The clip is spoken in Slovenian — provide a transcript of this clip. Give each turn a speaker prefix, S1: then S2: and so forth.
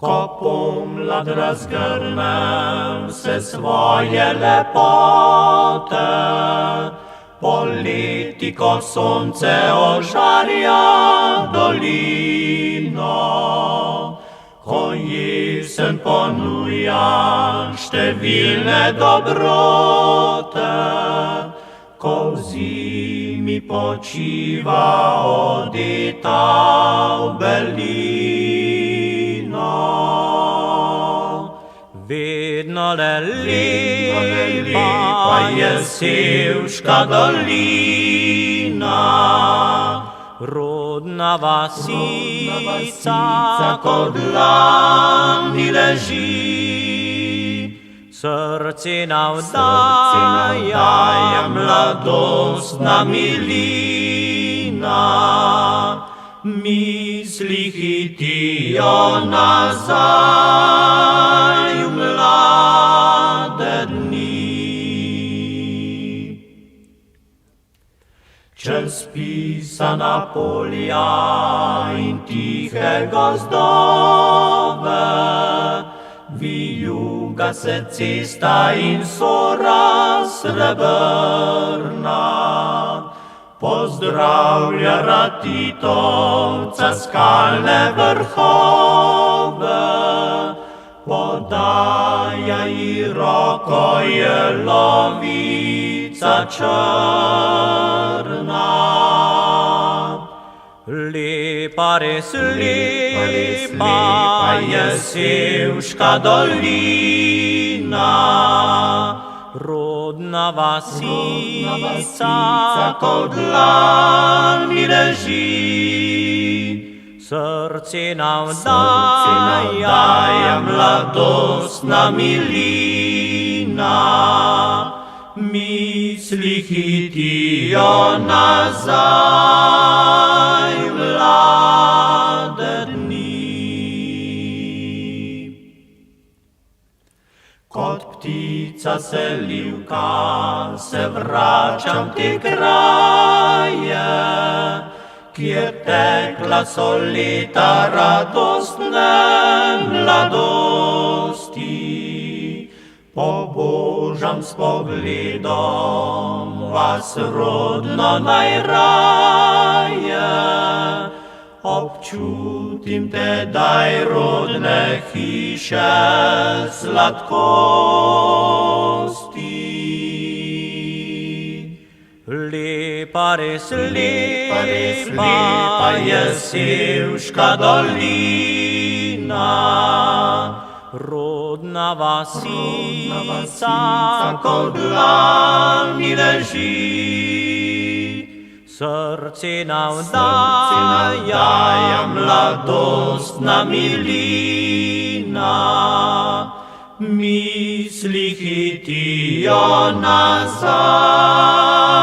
S1: Ko pomlad razgrnem se svoje lepote, poleti, ko sonce ožarja dolino, ko jesen ponuja številne dobrote, ko v zimi počiva odeta v belino. Vedno le lepa je Sevška dolina, rodna vasica, ko v dlani leži. Srce navdaja mladostna milina, misli hitijo nazaj v mlade dni. Čez pisana polja in tihe gozdove, vijuga se cesta in sora srebrna, pozdravlja Ratitovca skalne vrhove, podaja ji roko jelovica črna. Lepa, res lepa je Sevška dolina, rodna vasica, ko v dlani leži. Srce navdaja mladostna milina, misli hitijo nazaj v mlade dni. Kot ptica selivka se vračam v te kraje, kjer tekla so leta radostne mladosti. Pobožam s pogledom vas rodno najraje, občutim tedaj rodne hiše sladkosti. Lepa, res lepa je Sevška dolina, rodna vasica, ko v dlani leži. Srce navdaja mladostna milina, misli hitijo nazaj